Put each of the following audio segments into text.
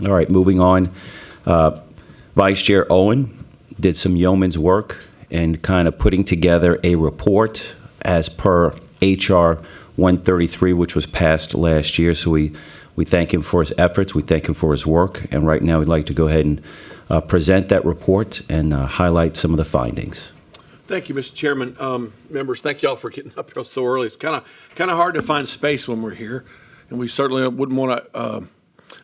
All right, moving on. Vice Chair Owen did some yeoman's work in kind of putting together a report as per HR 133, which was passed last year. So we thank him for his efforts. We thank him for his work. And right now we'd like to go ahead and present that report and highlight some of the findings. Thank you, Mr. Chairman. Members, thank you all for getting up here so early. It's kind of hard to find space when we're here, and we certainly wouldn't want to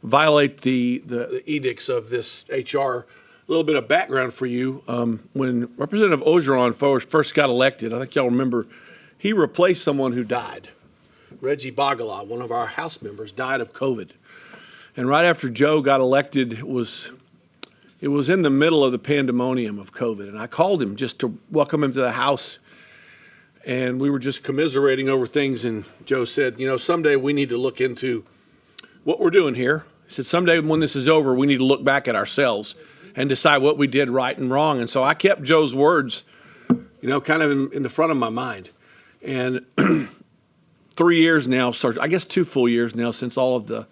violate the edicts of this HR. A little bit of background for you. When Representative Ogeron first got elected, I think y'all remember, he replaced someone who died. Reggie Bagala, one of our House members, died of COVID. And right after Joe got elected, it was in the middle of the pandemonium of COVID. And I called him just to welcome him to the House. And we were just commiserating over things. And Joe said, someday we need to look into what we're doing here. He said, someday when this is over, we need to look back at ourselves and decide what we did right and wrong. And so I kept Joe's words, kind of in the front of my mind. And 3 years now, I guess 2 full years now, since all of the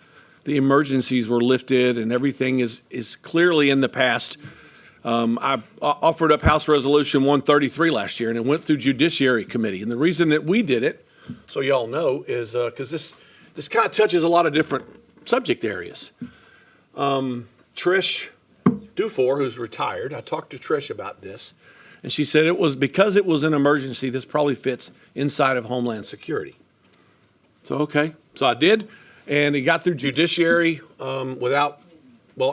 emergencies were lifted and everything is clearly in the past. I offered up House Resolution 133 last year, and it went through Judiciary Committee. And the reason that we did it, so y'all know, is because this kind of touches a lot of different subject areas. Trish Dufour, who's retired, I talked to Trish about this, and she said it was because it was an emergency, this probably fits inside of Homeland Security. So, okay. So I did, and it got through Judiciary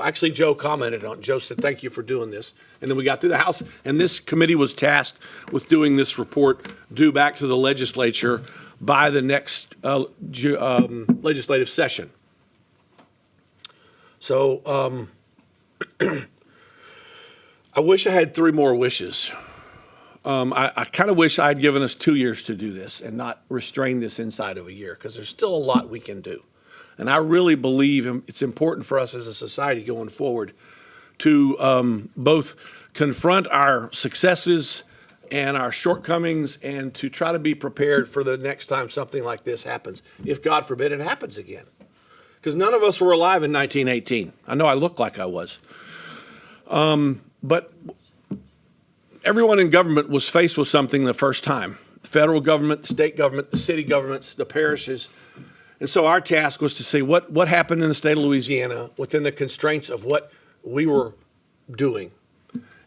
actually Joe commented on it. Joe said, thank you for doing this. And then we got through the House, and this committee was tasked with doing this report due back to the legislature by the next legislative session. So I wish I had 3 more wishes. I kind of wish I had given us 2 years to do this and not restrain this inside of a year, because there's still a lot we can do. And I really believe it's important for us as a society going forward to both confront our successes and our shortcomings and to try to be prepared for the next time something like this happens, if God forbid it happens again. Because none of us were alive in 1918. I know I look like I was. But everyone in government was faced with something the first time. The federal government, the state government, the city governments, the parishes. And so our task was to see what happened in the state of Louisiana within the constraints of what we were doing.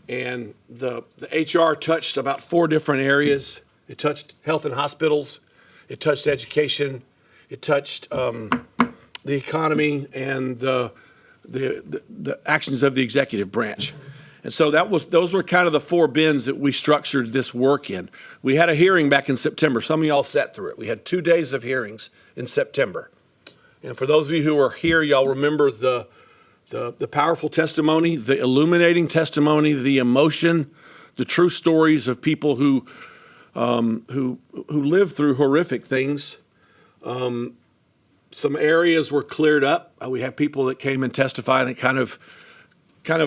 And the HR touched about 4 different areas. It touched health and hospitals. It touched education. It touched the economy and the actions of the executive branch. And so those were kind of the 4 bins that we structured this work in. We had a hearing back in September. Some of y'all sat through it. We had 2 days of hearings in September. And for those of you who are here, y'all remember the powerful testimony, the illuminating testimony, the emotion, the true stories of people who lived through horrific things. Some areas were cleared up. We had people that came and testified and kind of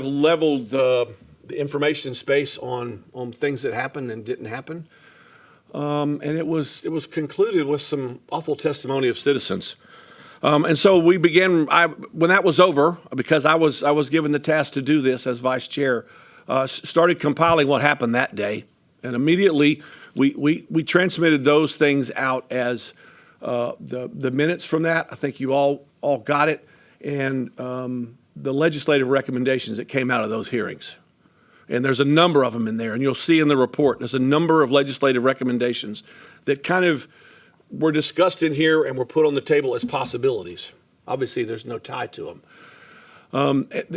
leveled the information space on things that happened and didn't happen. And it was concluded with some awful testimony of citizens. And so we began, when that was over, because I was given the task to do this as vice chair, started compiling what happened that day. And immediately we transmitted those things out as the minutes from that. I think you all got it. And the legislative recommendations that came out of those hearings. And there's a number of them in there. And you'll see in the report, there's a number of legislative recommendations that kind of were discussed in here and were put on the table as possibilities. Obviously, there's no tie to them.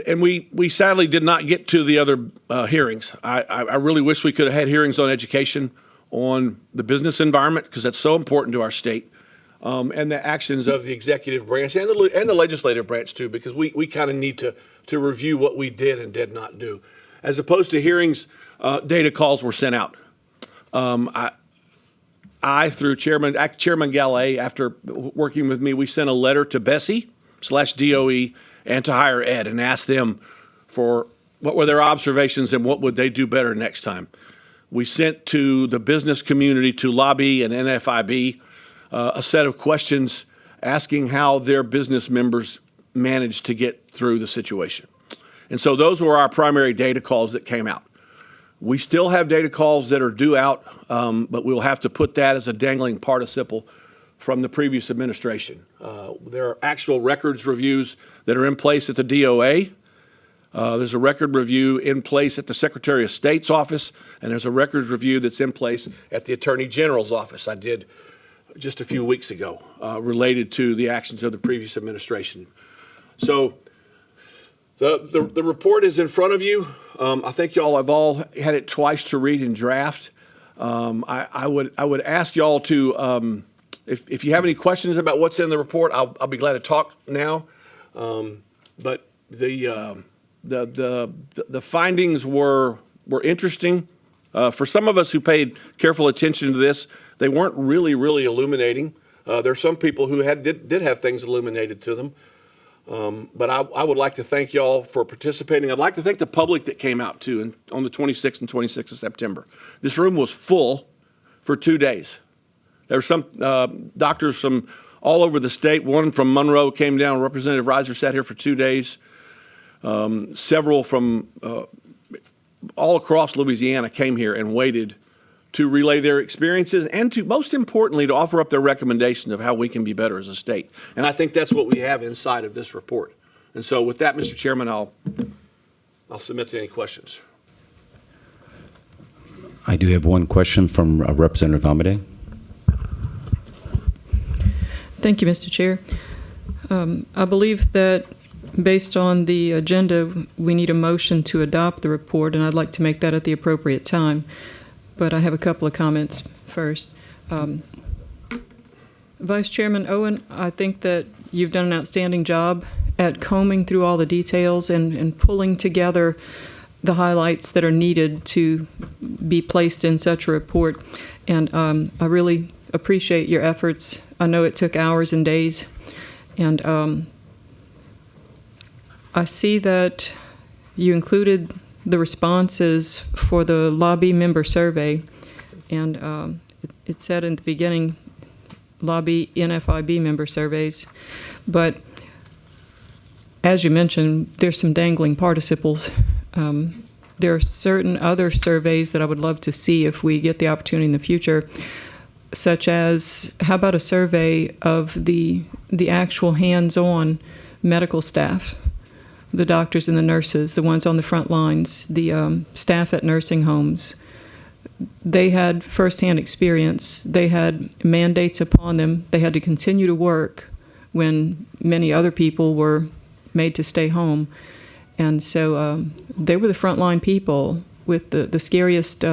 And we sadly did not get to the other hearings. I really wish we could have had hearings on education, on the business environment, because that's so important to our state. And the actions of the executive branch and the legislative branch too, because we kind of need to review what we did and did not do. As opposed to hearings, data calls were sent out. I through Chairman Gallay, after working with me, we sent a letter to Bessie/DOE and to Higher Ed and asked them for what were their observations and what would they do better next time. We sent to the business community, to Lobby and NFIB, a set of questions asking how their business members managed to get through the situation. And so those were our primary data calls that came out. We still have data calls that are due out, but we'll have to put that as a dangling participle from the previous administration. There are actual records reviews that are in place at the DOA. There's a record review in place at the Secretary of State's office, and there's a records review that's in place at the Attorney General's office. I did just a few weeks ago related to the actions of the previous administration. So the report is in front of you. I think y'all have all had it twice to read and draft. I would ask y'all to, if you have any questions about what's in the report, I'll be glad to talk now. But the findings were interesting. For some of us who paid careful attention to this, they weren't really illuminating. There are some people who did have things illuminated to them. But I would like to thank y'all for participating. I'd like to thank the public that came out too on the 26th and 26th of September. This room was full for 2 days. There were some doctors from all over the state. One from Monroe came down. Representative Reiser sat here for 2 days. Several from all across Louisiana came here and waited to relay their experiences and to, most importantly, to offer up their recommendation of how we can be better as a state. And I think that's what we have inside of this report. And so with that, Mr. Chairman, I'll submit to any questions. I do have one question from Representative Amade. Thank you, Mr. Chair. I believe that based on the agenda, we need a motion to adopt the report, and I'd like to make that at the appropriate time. But I have a couple of comments first. Vice Chairman Owen, I think that you've done an outstanding job at combing through all the details and pulling together the highlights that are needed to be placed in such a report. And I really appreciate your efforts. I know it took hours and days. And I see that you included the responses for the lobby member survey, and it said in the beginning, lobby NFIB member surveys, but as you mentioned, there's some dangling participles. There are certain other surveys that I would love to see if we get the opportunity in the future, such as, how about a survey of the actual hands-on medical staff, the doctors and the nurses, the ones on the front lines, the staff at nursing homes. They had firsthand experience. They had mandates upon them. They had to continue to work when many other people were made to stay home. And so they were the frontline people with the scariest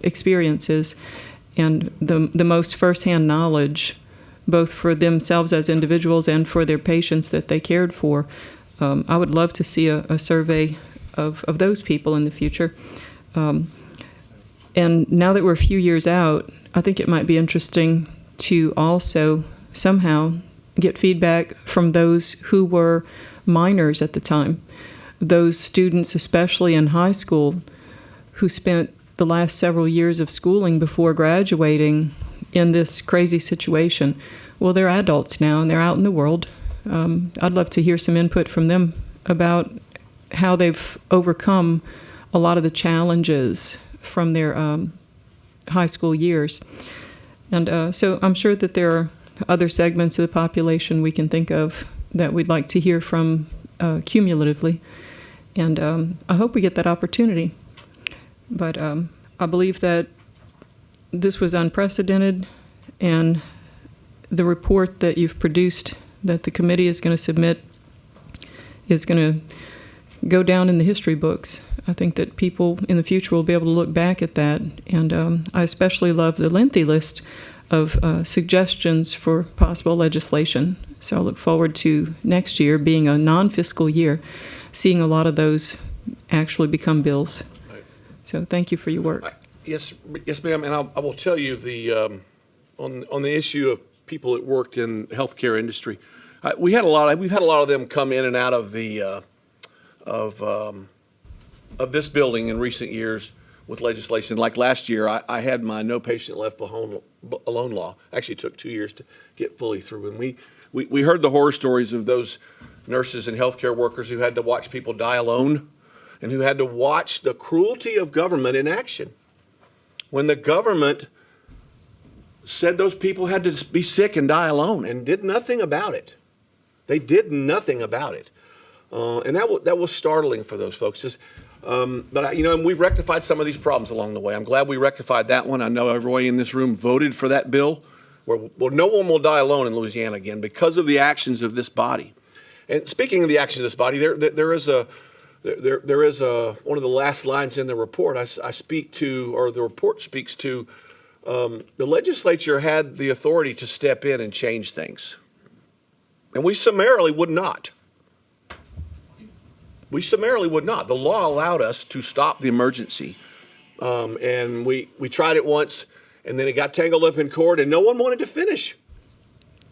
experiences and the most firsthand knowledge, both for themselves as individuals and for their patients that they cared for. I would love to see a survey of those people in the future. And now that we're a few years out, I think it might be interesting to also somehow get feedback from those who were minors at the time, those students, especially in high school, who spent the last several years of schooling before graduating in this crazy situation. Well, they're adults now, and they're out in the world. I'd love to hear some input from them about how they've overcome a lot of the challenges from their high school years. And so I'm sure that there are other segments of the population we can think of that we'd like to hear from cumulatively. And I hope we get that opportunity. But I believe that this was unprecedented, and the report that you've produced that the committee is going to submit is going to go down in the history books. I think that people in the future will be able to look back at that. And I especially love the lengthy list of suggestions for possible legislation. So I look forward to next year, being a non-fiscal year, seeing a lot of those actually become bills. Right. So thank you for your work. Yes, ma'am. And I will tell you on the issue of people that worked in the healthcare industry, we've had a lot of them come in and out of the of this building in recent years with legislation. Like last year, I had my no patient left alone law. Actually, it took 2 years to get fully through, and we we heard the horror stories of those nurses and healthcare workers who had to watch people die alone and who had to watch the cruelty of government in action. When the government said those people had to be sick and die alone and did nothing about it. They did nothing about it. And that was startling for those folks. And we've rectified some of these problems along the way. I'm glad we rectified that one. I know everybody in this room voted for that bill where no one will die alone in Louisiana again because of the actions of this body. And speaking of the actions of this body, there is one of the last lines in the report I speak to, or the report speaks to, the legislature had the authority to step in and change things. And we summarily would not. We summarily would not. The law allowed us to stop the emergency. And we tried it once, and then it got tangled up in court, and no one wanted to finish.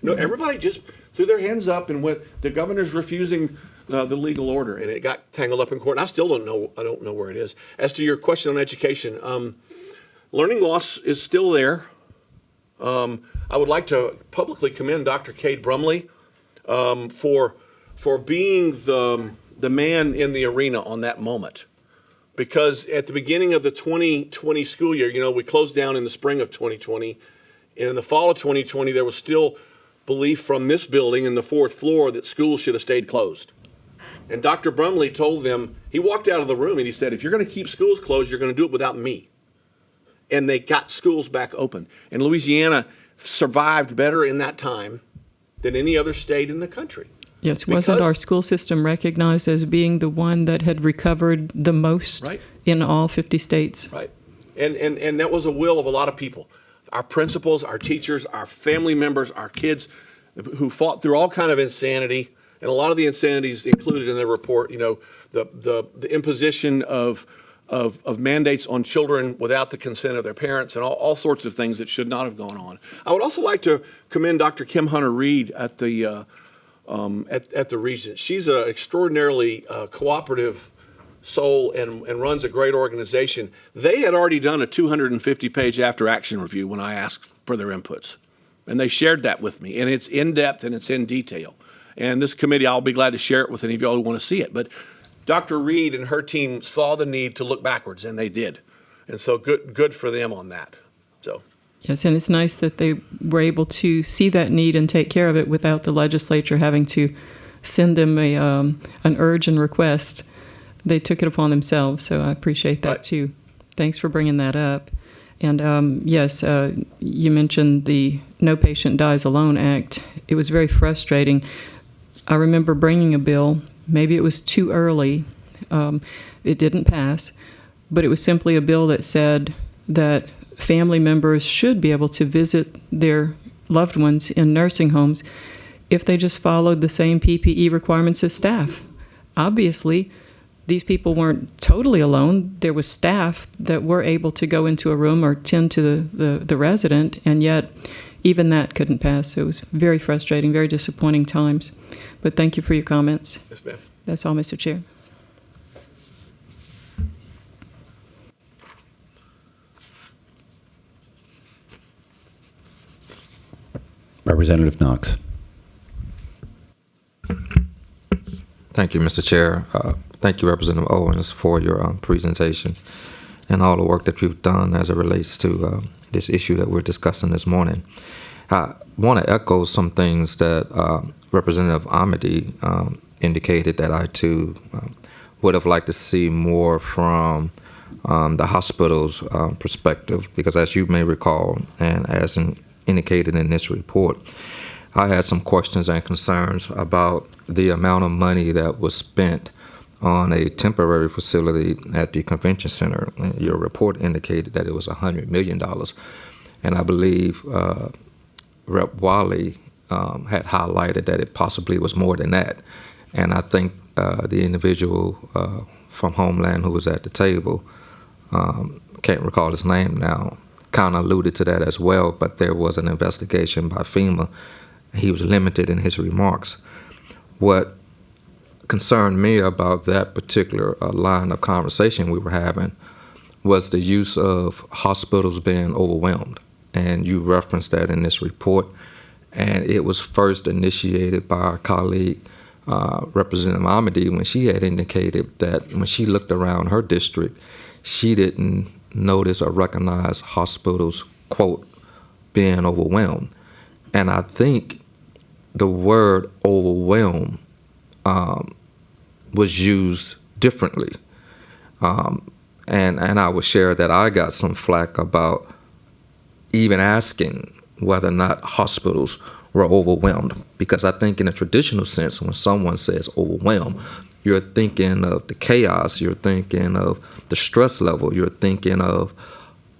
No, everybody just threw their hands up and went, the governor's refusing the legal order, and it got tangled up in court. And I still don't know. I don't know where it is. As to your question on education, learning loss is still there. I would like to publicly commend Dr. Cade Brumley for being the man in the arena on that moment. Because at the beginning of the 2020 school year, we closed down in the spring of 2020, and in the fall of 2020, there was still belief from this building in the fourth floor that schools should have stayed closed. And Dr. Brumley told them, he walked out of the room and he said, if you're going to keep schools closed, you're going to do it without me. And they got schools back open. And Louisiana survived better in that time than any other state in the country. Yes, wasn't our school system recognized as being the one that had recovered the most in all 50 states? Right. And that was a will of a lot of people. Our principals, our teachers, our family members, our kids who fought through all kind of insanity. And a lot of the insanities included in the report, the imposition of mandates on children without the consent of their parents and all sorts of things that should not have gone on. I would also like to commend Dr. Kim Hunter-Reid at the Regent. She's an extraordinarily cooperative soul and runs a great organization. They had already done a 250-page after-action review when I asked for their inputs. And they shared that with me. And it's in-depth and it's in detail. And this committee, I'll be glad to share it with any of y'all who want to see it. But Dr. Reid and her team saw the need to look backwards, and they did. And so good for them on that. So. Yes, and it's nice that they were able to see that need and take care of it without the legislature having to send them an urge and request. They took it upon themselves, so I appreciate that too. Thanks for bringing that up. And yes, you mentioned the No Patient Dies Alone Act. It was very frustrating. I remember bringing a bill. Maybe it was too early. It didn't pass, but it was simply a bill that said that family members should be able to visit their loved ones in nursing homes if they just followed the same PPE requirements as staff. Obviously, these people weren't totally alone. There was staff that were able to go into a room or tend to the resident, and yet even that couldn't pass. So it was very frustrating, very disappointing times. But thank you for your comments. Yes, ma'am. That's all, Mr. Chair. Representative Knox. Thank you, Mr. Chair. Thank you, Representative Owens, for your presentation and all the work that you've done as it relates to this issue that we're discussing this morning. I want to echo some things that Representative Amity indicated that I, too, would have liked to see more from the hospital's perspective, because as you may recall, and as indicated in this report, I had some questions and concerns about the amount of money that was spent on a temporary facility at the convention center. Your report indicated that it was $100 million. And I believe Rep. Wiley had highlighted that it possibly was more than that. And I think the individual from Homeland who was at the table, can't recall his name now, kind of alluded to that as well, but there was an investigation by FEMA. He was limited in his remarks. What concerned me about that particular line of conversation we were having was the use of hospitals being overwhelmed. And you referenced that in this report. And it was first initiated by our colleague, Representative Amity, when she had indicated that when she looked around her district, she didn't notice or recognize hospitals, quote, being overwhelmed. And I think the word overwhelmed was used differently. And I would share that I got some flack about even asking whether or not hospitals were overwhelmed, because I think in a traditional sense, when someone says overwhelmed, you're thinking of the chaos, you're thinking of the stress level, you're thinking of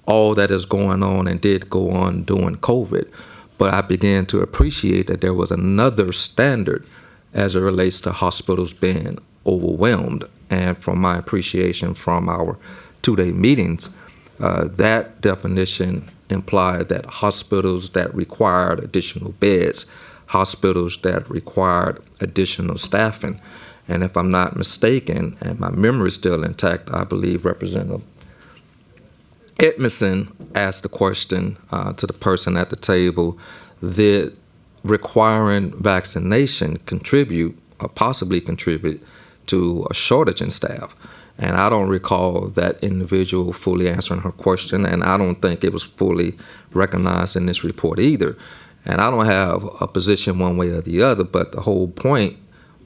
all that is going on and did go on during COVID. But I began to appreciate that there was another standard as it relates to hospitals being overwhelmed. And from my appreciation from our 2-day meetings, that definition implied that hospitals that required additional beds, hospitals that required additional staffing. And if I'm not mistaken, and my memory is still intact, I believe Representative Edmondson asked the question to the person at the table, did requiring vaccination contribute or possibly contribute to a shortage in staff? And I don't recall that individual fully answering her question, and I don't think it was fully recognized in this report either. And I don't have a position one way or the other, but the whole point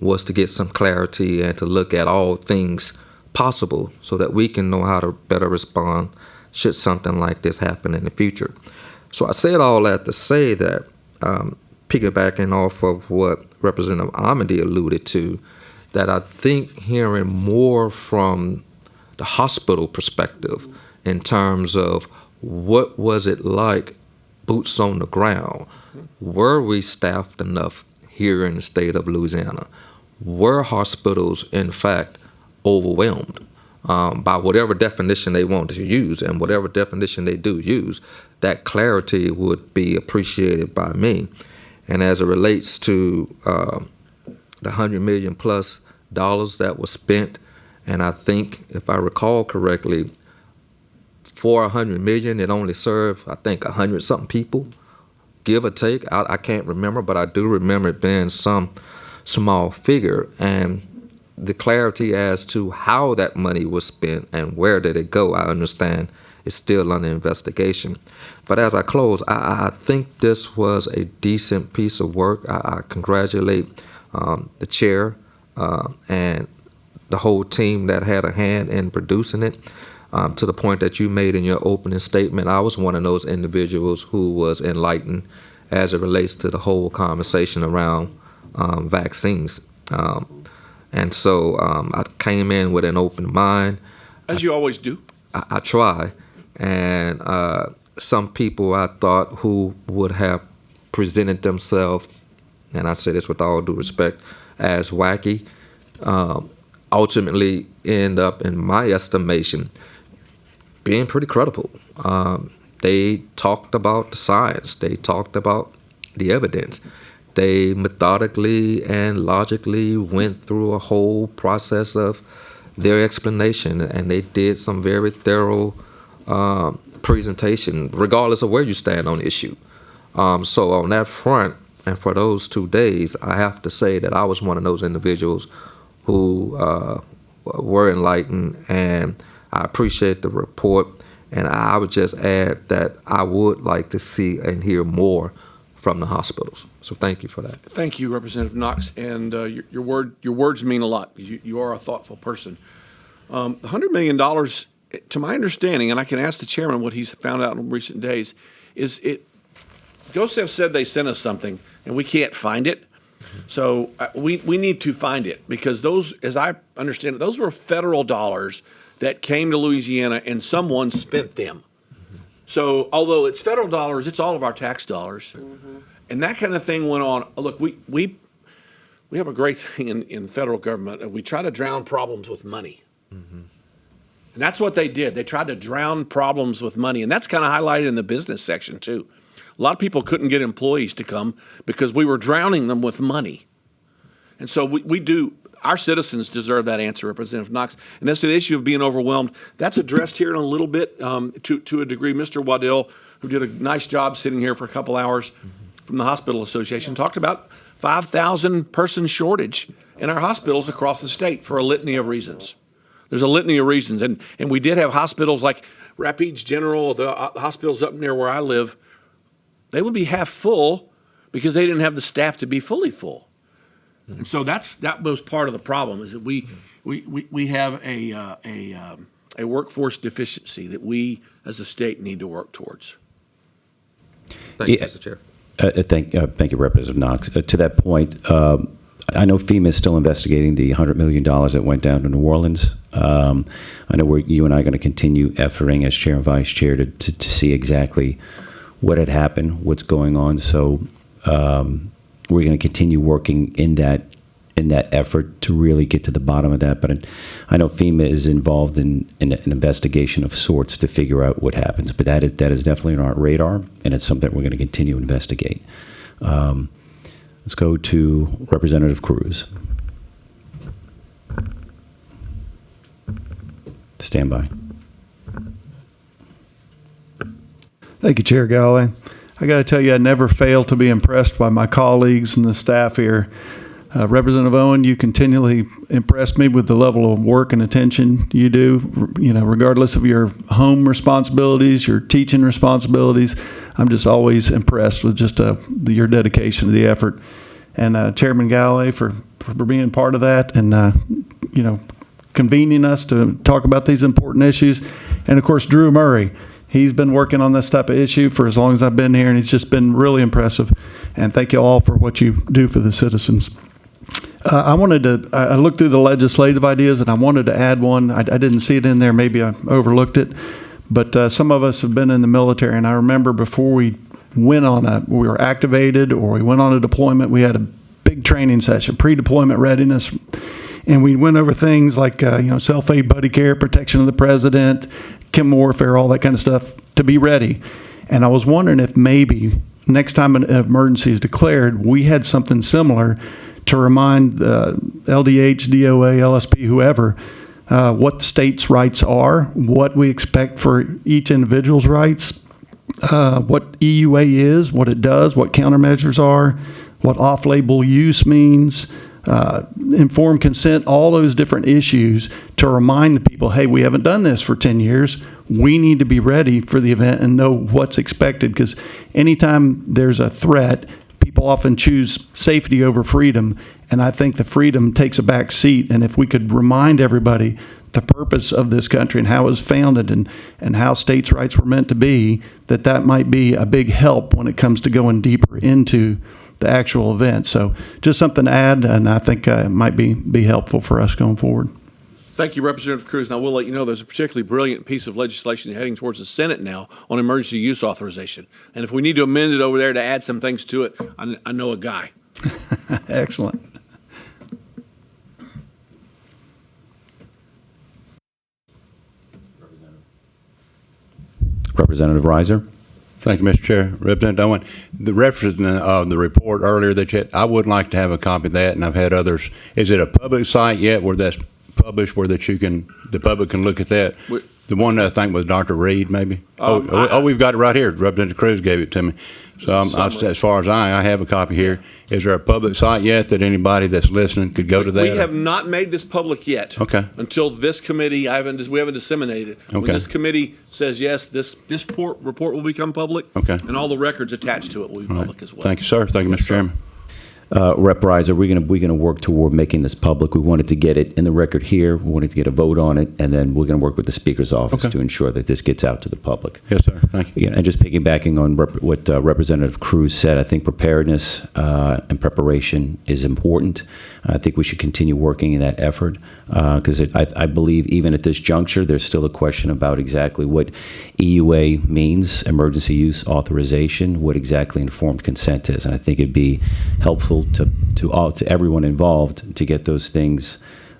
was to get some clarity and to look at all things possible so that we can know how to better respond should something like this happen in the future. So I said all that to say that, piggybacking off of what Representative Amity alluded to, that I think hearing more from the hospital perspective in terms of what was it like, boots on the ground. Were we staffed enough here in the state of Louisiana? Were hospitals, in fact, overwhelmed by whatever definition they want to use, and whatever definition they do use, that clarity would be appreciated by me. And as it relates to the $100 million plus that was spent, and I think, if I recall correctly, for $100 million, it only served, I think, 100-something people, give or take. I can't remember, but I do remember it being some small figure. And the clarity as to how that money was spent and where did it go, I understand is still under investigation. But as I close, I think this was a decent piece of work. I congratulate the chair and the whole team that had a hand in producing it. To the point that you made in your opening statement, I was one of those individuals who was enlightened as it relates to the whole conversation around vaccines. And so I came in with an open mind. As you always do. I try. And some people I thought who would have presented themselves, and I say this with all due respect, as wacky, ultimately end up, in my estimation, being pretty credible. They talked about the science. They talked about the evidence. They methodically and logically went through a whole process of their explanation, and they did some very thorough presentation, regardless of where you stand on the issue. So on that front, and for those 2 days, I have to say that I was one of those individuals who were enlightened, and I appreciate the report. And I would just add that I would like to see and hear more from the hospitals. So thank you for that. Thank you, Representative Knox, and your words mean a lot. You are a thoughtful person. The $100 million, to my understanding, and I can ask the chairman what he's found out in recent days, is it. GOSEF said they sent us something, and we can't find it. So we need to find it, because those, as I understand it, those were federal dollars that came to Louisiana and someone spent them. So although it's federal dollars, it's all of our tax dollars. And that kind of thing went on. Look, we have a great thing in federal government. We try to drown problems with money. And that's what they did. They tried to drown problems with money. And that's kind of highlighted in the business section too. A lot of people couldn't get employees to come because we were drowning them with money. And so we do. Our citizens deserve that answer, Representative Knox. And as to the issue of being overwhelmed, that's addressed here in a little bit to a degree. Mr. Waddell, who did a nice job sitting here for a couple hours, from the Hospital Association talked about 5,000 person shortage in our hospitals across the state for a litany of reasons. There's a litany of reasons. And we did have hospitals like Rapides General, the hospitals up near where I live, they would be half full because they didn't have the staff to be fully full. And so that was part of the problem, is that we have a workforce deficiency that we as a state need to work towards. Thank you, Yeah. Mr. Chair. Thank you, Representative Knox. To that point, I know FEMA is still investigating the $100 million that went down to New Orleans. I know you and I are going to continue efforting as chair and vice chair to see exactly what had happened, what's going on. So we're going to continue working in that effort to really get to the bottom of that. But I know FEMA is involved in an investigation of sorts to figure out what happens. But that is definitely on our radar, and it's something we're going to continue to investigate. Let's go to Representative Cruz. Stand by. Thank you, Chair Galloway. I got to tell you, I never fail to be impressed by my colleagues and the staff here. Representative Owen, you continually impress me with the level of work and attention you do, regardless of your home responsibilities, your teaching responsibilities. I'm just always impressed with just your dedication to the effort. And Chairman Galloway for being part of that and, convening us to talk about these important issues. And, of course, Drew Murray. He's been working on this type of issue for as long as I've been here, and he's just been really impressive. And thank you all for what you do for the citizens. I looked through the legislative ideas, and I wanted to add one. I didn't see it in there. Maybe I overlooked it. But some of us have been in the military, and I remember before we were activated or we went on a deployment, we had a big training session, pre-deployment readiness. And we went over things like, self-aid buddy care, protection of the president, chem warfare, all that kind of stuff to be ready. And I was wondering if maybe next time an emergency is declared, we had something similar to remind LDH, DOA, LSP, whoever, what the state's rights are, what we expect for each individual's rights, what EUA is, what it does, what countermeasures are, what off-label use means, informed consent, all those different issues to remind the people, hey, we haven't done this for 10 years. We need to be ready for the event and know what's expected, because anytime there's a threat, people often choose safety over freedom, and I think the freedom takes a back seat. And if we could remind everybody the purpose of this country and how it was founded and how states' rights were meant to be, that might be a big help when it comes to going deeper into the actual event. So just something to add, and I think it might be helpful for us going forward. Thank you, Representative Cruz. Now, we'll let you know there's a particularly brilliant piece of legislation heading towards the Senate now on emergency use authorization. And if we need to amend it over there to add some things to it, I know a guy. Excellent. Representative Reiser. Thank you, Mr. Chair. Representative Owen, the reference of the report earlier that you had, I would like to have a copy of that, and I've had others. Is it a public site yet where that's published, where the public can look at that? The one that I think was Dr. Reed, maybe. We've got it right here. Representative Cruz gave it to me. So as far as I have a copy here. Is there a public site yet that anybody that's listening could go to that? We have not made this public yet. Okay. Until this committee, we haven't disseminated it. When Okay. this committee says yes, this report will become public. Okay. And all the records attached to it will be public as well. Thank you, sir. Thank you, Mr. Chairman. Rep Reiser, we're gonna work toward making this public. We wanted to get it in the record here. We wanted to get a vote on it, and then we're going to work with the Speaker's office Okay. to ensure that this gets out to the public. Yes, sir. Thank you. Again, and just piggybacking on what Representative Cruz said, I think preparedness and preparation is important. I think we should continue working in that effort because I believe even at this juncture, there's still a question about exactly what EUA means, emergency use authorization, what exactly informed consent is. And I think it'd be helpful to everyone involved to get those things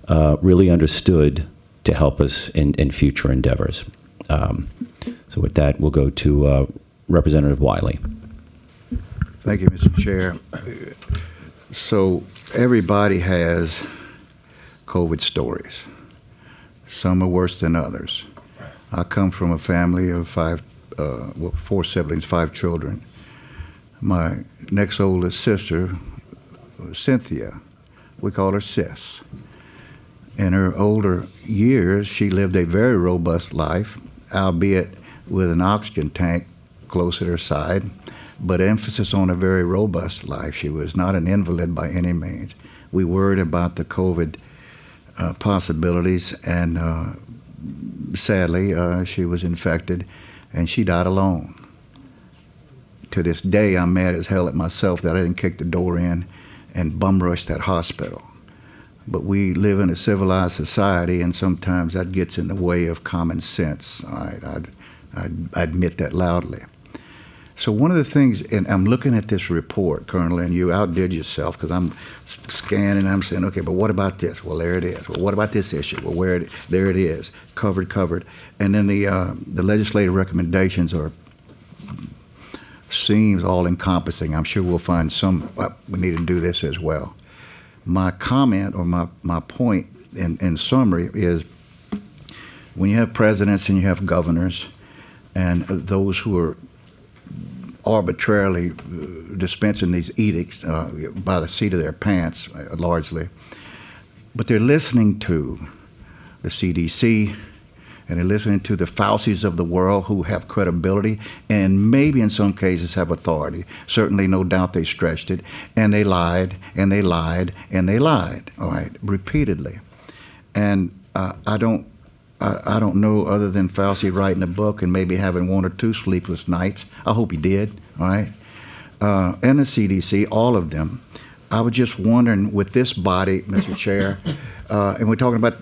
really understood to help us in future endeavors. So with that, we'll go to Representative Wiley. Thank you, Mr. Chair. So everybody has COVID stories. Some are worse than others. I come from a family of four siblings, 5 children. My next oldest sister, Cynthia, we call her Sis. In her older years, she lived a very robust life, albeit with an oxygen tank close at her side, but emphasis on a very robust life. She was not an invalid by any means. We worried about the COVID possibilities, and sadly, she was infected, and she died alone. To this day, I'm mad as hell at myself that I didn't kick the door in and bum rush that hospital. But we live in a civilized society, and sometimes that gets in the way of common sense. All right, I admit that loudly. So one of the things, and I'm looking at this report, Colonel, and you outdid yourself because I'm scanning and I'm saying, okay, but what about this? Well, there it is. Well, what about this issue? Well, there it is, covered. And then the legislative recommendations seems all encompassing. I'm sure we'll find we need to do this as well. My comment or my point in summary is when you have presidents and you have governors and those who are arbitrarily dispensing these edicts by the seat of their pants, largely, but they're listening to the CDC and they're listening to the Faucis of the world who have credibility and maybe in some cases have authority. Certainly, no doubt they stretched it, and they lied, and they lied, and they lied, all right, repeatedly. And I don't know, other than Fauci writing a book and maybe having one or two sleepless nights. I hope he did, all right? And the CDC, all of them. I was just wondering with this body, Mr. Chair, and we're talking about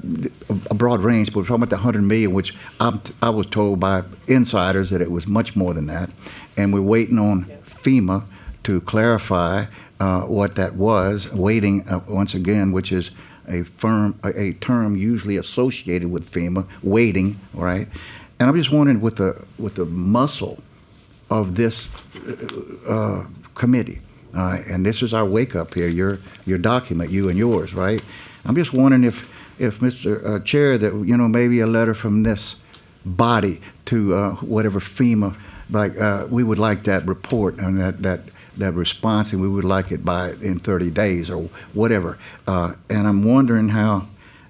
a broad range, but we're talking about the 100 million, which I was told by insiders that it was much more than that. And we're waiting on FEMA to clarify what that was, waiting once again, which is a term usually associated with FEMA, waiting, right? And I'm just wondering with the muscle of this committee, and this is our wake up here, your document, you and yours, right? I'm just wondering if Mr. Chair, that maybe a letter from this body to whatever FEMA, we would like that report and that response, and we would like it in 30 days or whatever. And I'm wondering how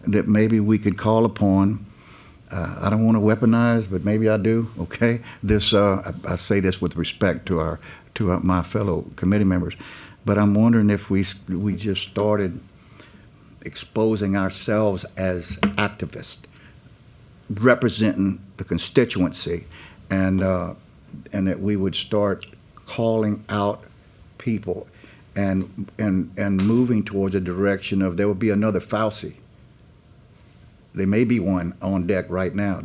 that maybe we could call upon. I don't want to weaponize, but maybe I do. Okay, this I say this with respect to my fellow committee members, but I'm wondering if we just started exposing ourselves as activists, representing the constituency, and that we would start calling out people and moving towards a direction of there will be another Fauci. There may be one on deck right now.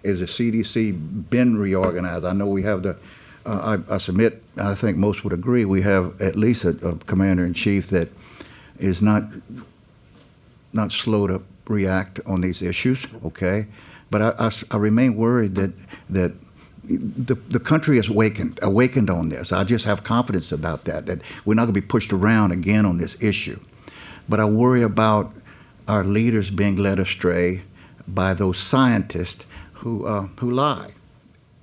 Is the CDC been reorganized? I know we have I submit, I think most would agree, we have at least a commander-in-chief that is not slow to react on these issues, okay? But I remain worried that the country has awakened on this. I just have confidence about that we're not going to be pushed around again on this issue. But I worry about our leaders being led astray by those scientists who lie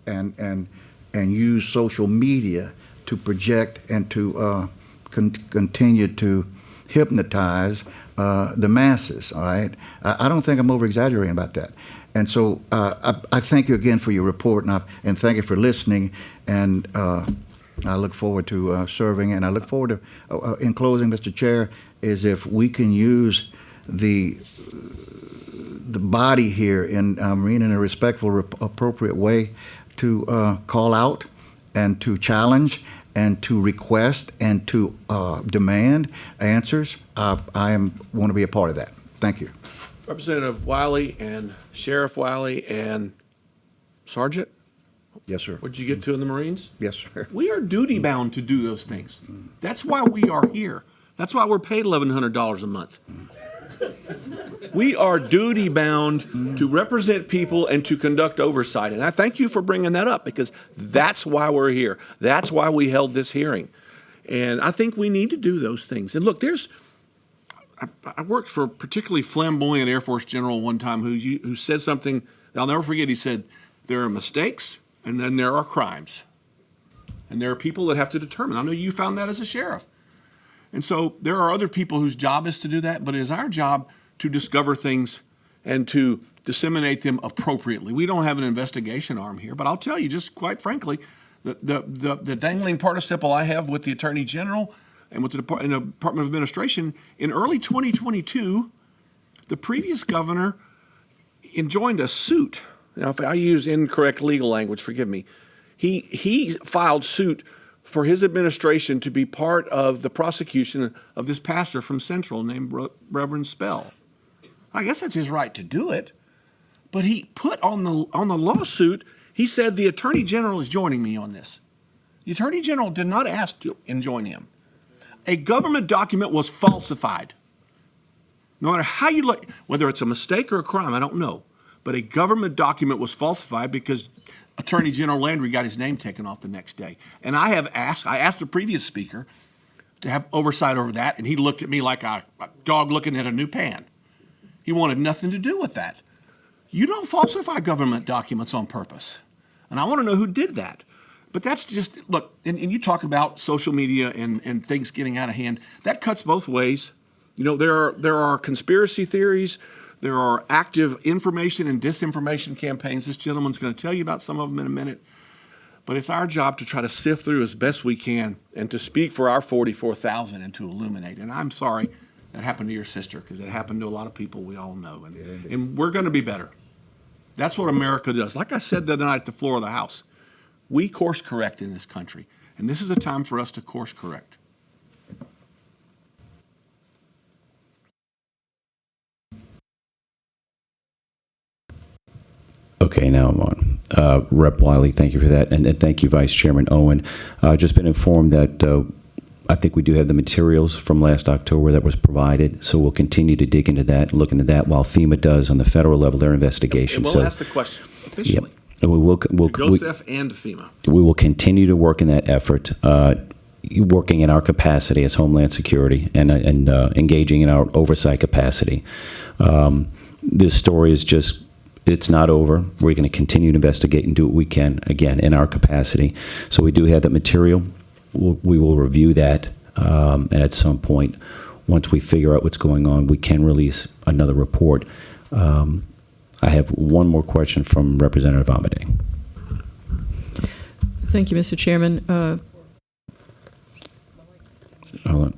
and use social media to project and to continue to hypnotize the masses, all right? I don't think I'm over-exaggerating about that. And so I thank you again for your report, and thank you for listening, and I look forward to serving, and I look forward to, in closing, Mr. Chair, is if we can use the body here in a respectful, appropriate way to call out and to challenge and to request and to demand answers. I want to be a part of that. Thank you. Representative Wiley and Sheriff Wiley and Sergeant, Yes, sir. what'd you get to in the Marines? Yes, sir. We are duty bound to do those things. That's why we are here. That's why we're paid $1,100 a month. We are duty bound to represent people and to conduct oversight. And I thank you for bringing that up, because that's why we're here. That's why we held this hearing. And I think we need to do those things. And look, I worked for a particularly flamboyant Air Force general one time who said something that I'll never forget. He said, there are mistakes and then there are crimes. And there are people that have to determine. I know you found that as a sheriff. And so there are other people whose job is to do that, but it is our job to discover things and to disseminate them appropriately. We don't have an investigation arm here, but I'll tell you, just quite frankly, the dangling participle I have with the Attorney General and with the Department of Administration, in early 2022, the previous governor enjoined a suit. Now, if I use incorrect legal language, forgive me. He filed suit for his administration to be part of the prosecution of this pastor from Central named Reverend Spell. I guess that's his right to do it, but he put on the lawsuit, he said the Attorney General is joining me on this. The Attorney General did not ask to enjoin him. A government document was falsified. No matter how you look, whether it's a mistake or a crime, I don't know, but a government document was falsified because Attorney General Landry got his name taken off the next day. And I asked the previous speaker to have oversight over that, and he looked at me like a dog looking at a new pan. He wanted nothing to do with that. You don't falsify government documents on purpose. And I want to know who did that. But that's just, look, and you talk about social media and things getting out of hand. That cuts both ways. You know, there are conspiracy theories. There are active information and disinformation campaigns. This gentleman's going to tell you about some of them in a minute. But it's our job to try to sift through as best we can and to speak for our 44,000 and to illuminate. And I'm sorry that happened to your sister, because it happened to a lot of people we all know. And we're going to be better. That's what America does. Like I said the other night at the floor of the House, we course correct in this country. And this is a time for us to course correct. Okay, now I'm on. Rep. Wiley, thank you for that. And thank you, Vice Chairman Owen. Just been informed that I think we do have the materials from last October that was provided, so we'll continue to dig into that, look into that, while FEMA does on the federal level their investigation. And we'll ask the question officially. Yep. And we will. To GOSEF and FEMA. We will continue to work in that effort, working in our capacity as Homeland Security and engaging in our oversight capacity. This story is just, it's not over. We're going to continue to investigate and do what we can, again, in our capacity. So we do have that material. We will review that, and at some point, once we figure out what's going on, we can release another report. I have one more question from Representative Amade. Thank you, Mr. Chairman. Hold on.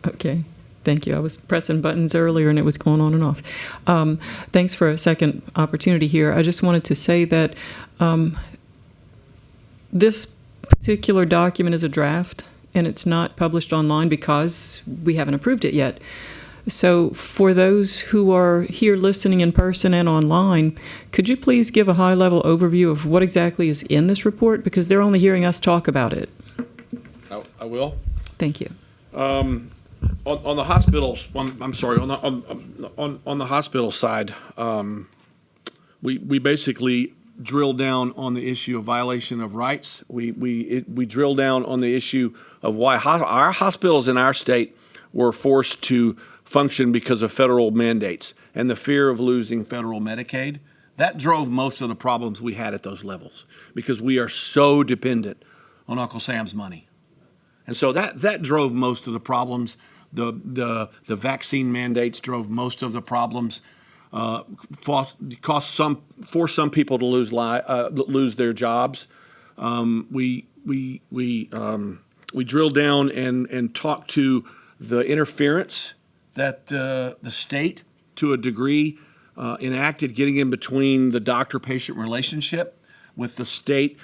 Okay. Thank you. I was pressing buttons earlier and it was going on and off. Thanks for a second opportunity here. I just wanted to say that this particular document is a draft and it's not published online because we haven't approved it yet. So for those who are here listening in person and online, could you please give a high-level overview of what exactly is in this report? Because they're only hearing us talk about it. I will. Thank you. On the hospitals, on the hospital side, we basically drill down on the issue of violation of rights. We drill down on the issue of why our hospitals in our state were forced to function because of federal mandates and the fear of losing federal Medicaid. That drove most of the problems we had at those levels because we are so dependent on Uncle Sam's money. And so that drove most of the problems. The vaccine mandates drove most of the problems. Forced some people to lose their jobs. We drill down and talk to the interference that the state, to a degree, enacted, getting in between the doctor-patient relationship with the state,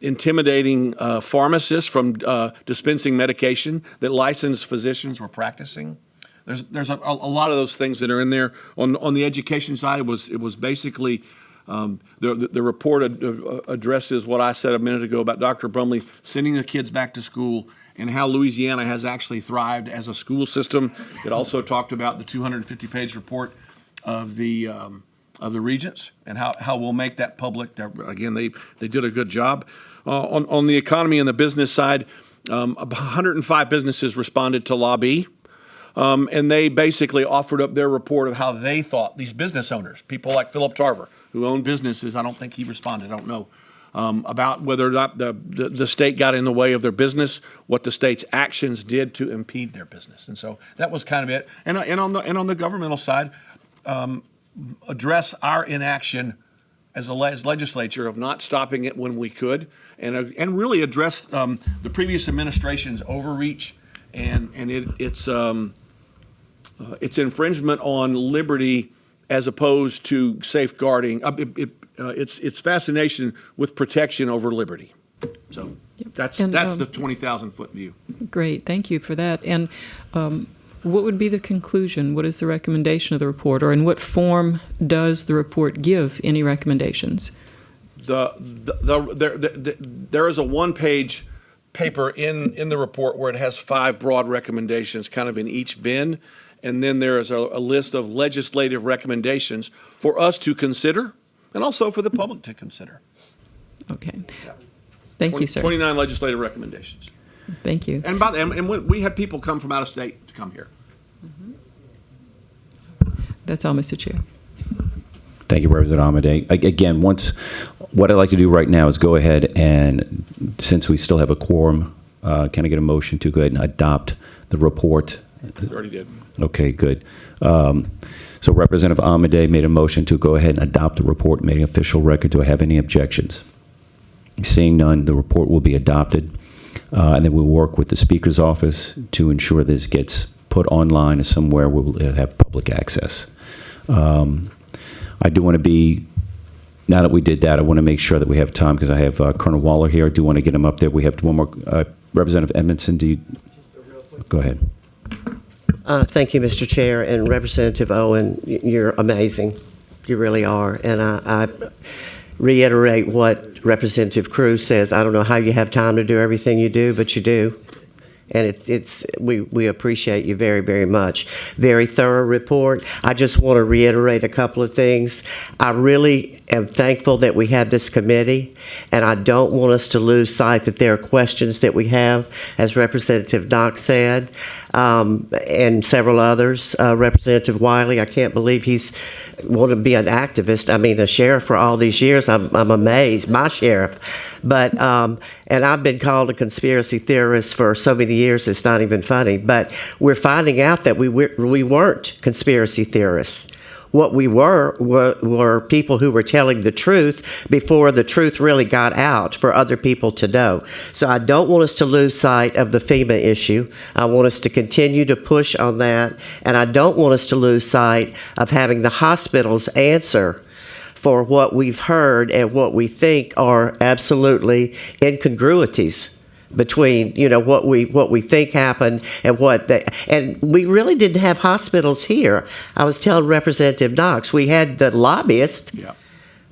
intimidating pharmacists from dispensing medication that licensed physicians were practicing. There's a lot of those things that are in there. On the education side, it was basically the report addresses what I said a minute ago about Dr. Brumley sending the kids back to school and how Louisiana has actually thrived as a school system. It also talked about the 250-page report of the regents and how we'll make that public. Again, they did a good job. On the economy and the business side, 105 businesses responded to lobby. And they basically offered up their report of how they thought these business owners, people like Philip Tarver, who own businesses, I don't think he responded, I don't know, about whether or not the state got in the way of their business, what the state's actions did to impede their business. And so that was kind of it. And on the governmental side, address our inaction as legislature of not stopping it when we could, and really address the previous administration's overreach and its infringement on liberty as opposed to safeguarding its fascination with protection over liberty. So that's the 20,000-foot view. Great, thank you for that. And what would be the conclusion? What is the recommendation of the report, or in what form does the report give any recommendations? There is a one-page paper in the report where it has 5 broad recommendations kind of in each bin, and then there is a list of legislative recommendations for us to consider and also for the public to consider. Okay. Thank you, sir. 29 legislative recommendations. Thank you. And we had people come from out of state to come here. That's all, Mr. Chair. Thank you, Representative Amedee. Again, what I'd like to do right now is go ahead and, since we still have a quorum, can I get a motion to go ahead and adopt the report? We already did. Okay, good. So Representative Amedee made a motion to go ahead and adopt the report, made an official record. Do I have any objections? Seeing none, the report will be adopted. And then we'll work with the Speaker's office to ensure this gets put online somewhere where we'll have public access. I do want to be, now that we did that, I want to make sure that we have time because I have Colonel Waller here. I do want to get him up there. We have one more. Representative Edmondson, do you? Go ahead. Thank you, Mr. Chair, and Representative Owen, you're amazing. You really are. And I reiterate what Representative Cruz says. I don't know how you have time to do everything you do, but you do. And we appreciate you very, very much. Very thorough report. I just want to reiterate a couple of things. I really am thankful that we have this committee, and I don't want us to lose sight that there are questions that we have, as Representative Knox said, and several others. Representative Wiley, I can't believe he's wanted to be an activist. I mean, a sheriff for all these years. I'm amazed. My sheriff. But, and I've been called a conspiracy theorist for so many years, it's not even funny. But we're finding out that we weren't conspiracy theorists. What we were people who were telling the truth before the truth really got out for other people to know. So I don't want us to lose sight of the FEMA issue. I want us to continue to push on that. And I don't want us to lose sight of having the hospitals answer for what we've heard and what we think are absolutely incongruities between, what we think happened and and we really didn't have hospitals here. I was telling Representative Knox, we had the lobbyist,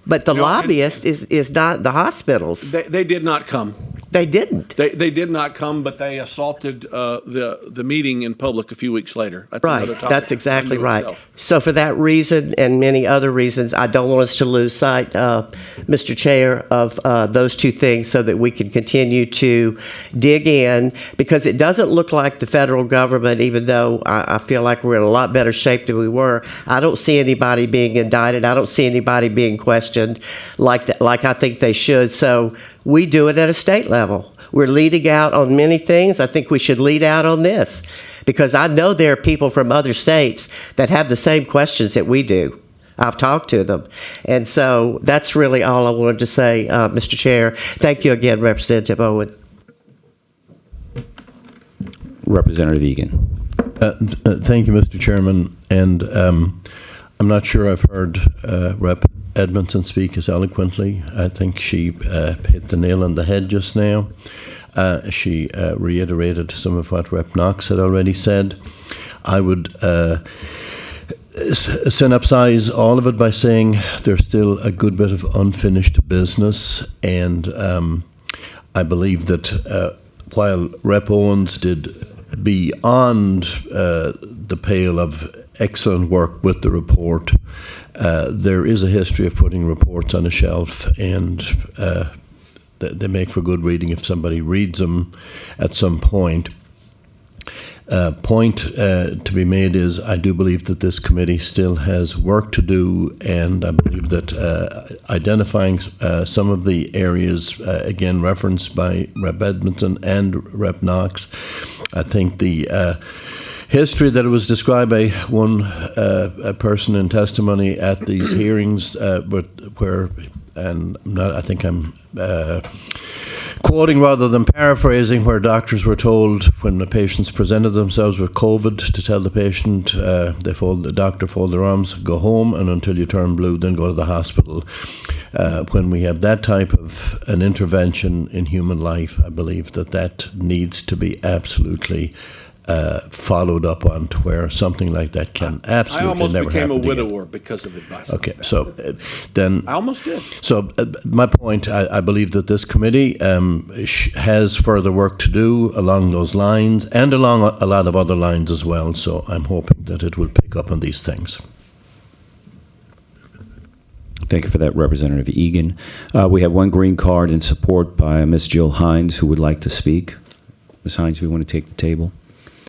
but the lobbyist is not the hospitals. They did not come. They didn't. They did not come, but they assaulted the meeting in public a few weeks later. That's right. Another topic That's exactly right. itself. So for that reason and many other reasons, I don't want us to lose sight, Mr. Chair, of those two things so that we can continue to dig in, because it doesn't look like the federal government, even though I feel like we're in a lot better shape than we were. I don't see anybody being indicted. I don't see anybody being questioned like I think they should. So we do it at a state level. We're leading out on many things. I think we should lead out on this, because I know there are people from other states that have the same questions that we do. I've talked to them. And so that's really all I wanted to say, Mr. Chair. Thank you again, Representative Owen. Representative Egan. Thank you, Mr. Chairman. And I'm not sure I've heard Rep. Edmondson speak as eloquently. I think she hit the nail on the head just now. She reiterated some of what Rep. Knox had already said. I would synopsize all of it by saying there's still a good bit of unfinished business, and I believe that while Rep. Owens did beyond the pale of excellent work with the report, there is a history of putting reports on a shelf, and they make for good reading if somebody reads them at some point. point to be made is I do believe that this committee still has work to do, and I believe that identifying some of the areas, again referenced by Rep. Edmondson and Rep. Knox, I think the history that was described by one person in testimony at these hearings, but where, and I think I'm quoting rather than paraphrasing, where doctors were told when the patients presented themselves with COVID to tell the patient, the doctor fold their arms, go home, and until you turn blue, then go to the hospital. When we have that type of an intervention in human life, I believe that needs to be absolutely followed up on, to where something like that can absolutely I almost never became a happen again. widower because of advice. Okay, like that. so then I almost did. so my point, I believe that this committee has further work to do along those lines and along a lot of other lines as well. So I'm hoping that it will pick up on these things. Thank you for that, Representative Egan. We have one green card in support by Ms. Jill Hines, who would like to speak. Ms. Hines, if you want to take the table.